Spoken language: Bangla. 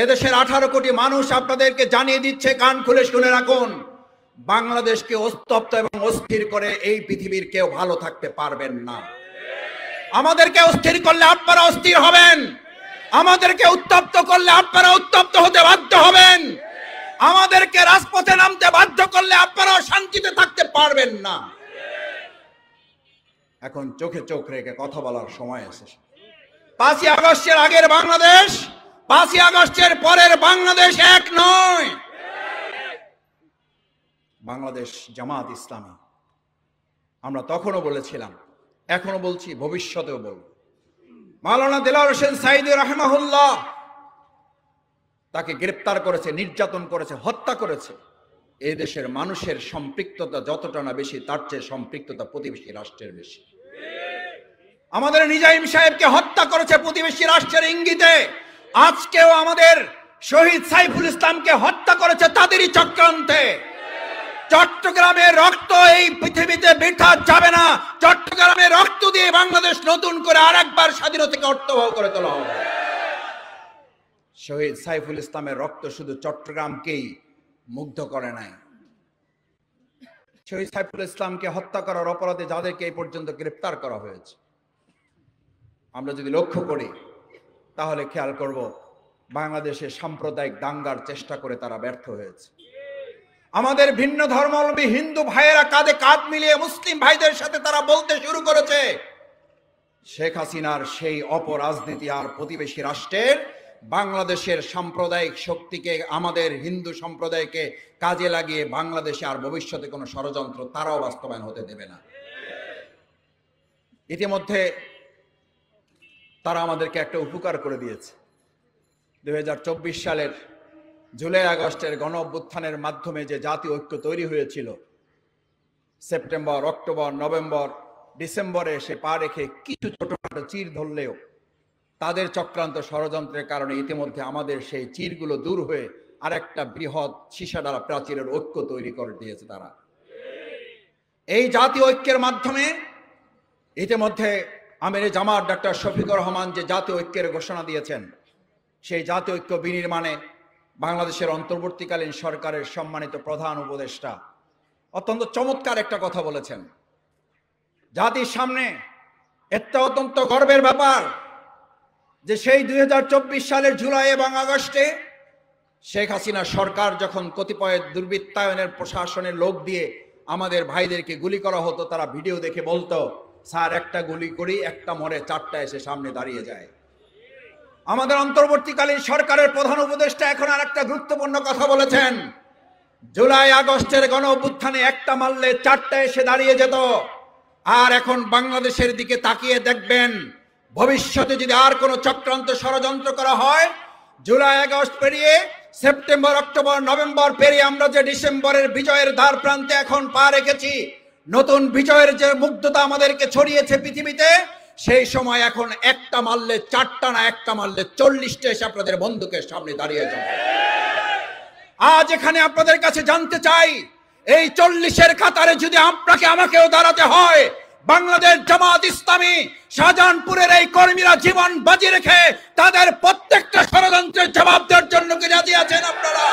এদেশের 18 কোটি মানুষ আপনাদেরকে জানিয়ে দিচ্ছে, কান খুলে শুনে রাখুন, বাংলাদেশকে স্তব্ধ এবং অস্থির করে এই পৃথিবীর কেউ ভালো থাকতে পারবেন না। আমাদেরকে অস্থির করলে আপনারা অস্থির হবেন, আমাদেরকে উত্তপ্ত করলে আপনারা উত্তপ্ত হতে বাধ্য হবেন, আমাদেরকে রাজপথে নামতে বাধ্য করলে আপনারা শান্তিতে থাকতে পারবেন না। এখন চোখে চোখ রেখে কথা বলার সময় এসেছে। 5ই আগস্টের আগের বাংলাদেশ, 5ই আগস্টের পরের বাংলাদেশ এক নয়। বাংলাদেশ জামাত ইসলামী, আমরা তখনও বলেছিলাম, এখনো বলছি, ভবিষ্যতেও বলব। মাওলানা দেলাওয়ার হোসেন সাঈদী রাহিমাহুল্লাহ, তাকে গ্রেপ্তার করেছে, নির্যাতন করেছে, হত্যা করেছে। এই দেশের মানুষের সম্পৃক্ততা যতটা না বেশি, তার চেয়ে সম্পৃক্ততা প্রতিবেশী রাষ্ট্রের বেশি। আমাদের নিজাম সাহেবকে হত্যা করেছে প্রতিবেশী রাষ্ট্রের ইঙ্গিতে। আজকেও আমাদের শহীদ সাইফুল ইসলামকে হত্যা করেছে তাদেরই চক্রান্তে। চট্টগ্রামের রক্ত এই পৃথিবীতে বৃথা যাবে না। চট্টগ্রামের রক্ত দিয়ে বাংলাদেশ নতুন করে আরেকবার স্বাধীনতাকে অর্থবহ করে তোলা হবে। শহীদ সাইফুল ইসলামের রক্ত শুধু চট্টগ্রামকেই মুগ্ধ করে নাই। শহীদ সাইফুল ইসলামকে হত্যা করার অপরাধে যাদেরকে এই পর্যন্ত গ্রেফতার করা হয়েছে, আমরা যদি লক্ষ্য করি তাহলে খেয়াল করব, বাংলাদেশে সাম্প্রদায়িক দাঙ্গার চেষ্টা করে তারা ব্যর্থ হয়েছে। আমাদের ভিন্ন ধর্মাবলম্বী হিন্দু ভাইয়েরা কাঁধে কাঁধ মিলিয়ে মুসলিম ভাইদের সাথে তারা বলতে শুরু করেছে, শেখ হাসিনার সেই অপরাজনীতি আর প্রতিবেশী রাষ্ট্রের বাংলাদেশের সাম্প্রদায়িক শক্তিকে, আমাদের হিন্দু সম্প্রদায়কে কাজে লাগিয়ে বাংলাদেশে আর ভবিষ্যতে কোনো ষড়যন্ত্র তারাও বাস্তবায়ন হতে দেবে না। ইতিমধ্যে তারা আমাদেরকে একটা উপকার করে দিয়েছে। 2024 সালের জুলাই আগস্টের গণ অভ্যুত্থানের মাধ্যমে যে জাতীয় ঐক্য তৈরি হয়েছিল, সেপ্টেম্বর, অক্টোবর, নভেম্বর, ডিসেম্বরে এসে পা রেখে কিছু ছোটখাটো চির ধরলেও তাদের চক্রান্ত ষড়যন্ত্রের কারণে ইতিমধ্যে আমাদের সেই চিরগুলো দূর হয়ে আরেকটা বৃহৎ সীসাডালা প্রাচীরের ঐক্য তৈরি করে দিয়েছে তারা। এই জাতীয় ঐক্যের মাধ্যমে ইতিমধ্যে আমিরে জামাত ডক্টর শফিকুর রহমান যে জাতীয় ঐক্যের ঘোষণা দিয়েছেন, সেই জাতীয় ঐক্য বিনির্মাণে বাংলাদেশের অন্তর্বর্তীকালীন সরকারের সম্মানিত প্রধান উপদেষ্টা অত্যন্ত চমৎকার একটা কথা বলেছেন। জাতির সামনে এটা অত্যন্ত গর্বের ব্যাপার যে সেই 2024 সালের জুলাই এবং আগস্টে শেখ হাসিনা সরকার যখন কতিপয় দুর্বৃত্তায়নের প্রশাসনের লোক দিয়ে আমাদের ভাইদেরকে গুলি করা হতো, তারা ভিডিও দেখে বলতো, স্যার একটা গুলি করি, একটা মরে, চারটা এসে সামনে দাঁড়িয়ে যায়। আমাদের অন্তর্বর্তীকালীন সরকারের প্রধান উপদেষ্টা এখন আর একটা গুরুত্বপূর্ণ কথা বলেছেন, জুলাই আগস্টের গণ অভ্যুত্থানে একটা মারলে চারটা এসে দাঁড়িয়ে যেত। আর এখন বাংলাদেশের দিকে তাকিয়ে দেখবেন, ভবিষ্যতে যদি আর কোনো চক্রান্ত ষড়যন্ত্র করা হয়, জুলাই আগস্ট পেরিয়ে সেপ্টেম্বর, অক্টোবর, নভেম্বর পেরিয়ে আমরা যে ডিসেম্বরের বিজয়ের দ্বার প্রান্তে এখন পা রেখেছি, নতুন বিজয়ের যে মুগ্ধতা আমাদেরকে ছড়িয়েছে পৃথিবীতে, সেই সময় এখন একটা মারলে চারটা না, একটা মারলে 40টা এসে আপনাদের বন্দুকের সামনে দাঁড়িয়ে যাবে। আজ এখানে আপনাদের কাছে জানতে চাই, এই 40-এর কাতারে যদি আপনাকে আমাকেও দাঁড়াতে হয়, বাংলাদেশ জামাত ইসলামী শাহজাহানপুরের এই কর্মীরা জীবন বাজি রেখে তাদের প্রত্যেকটা ষড়যন্ত্রের জবাব দেওয়ার জন্য কি রাজি আছেন আপনারা?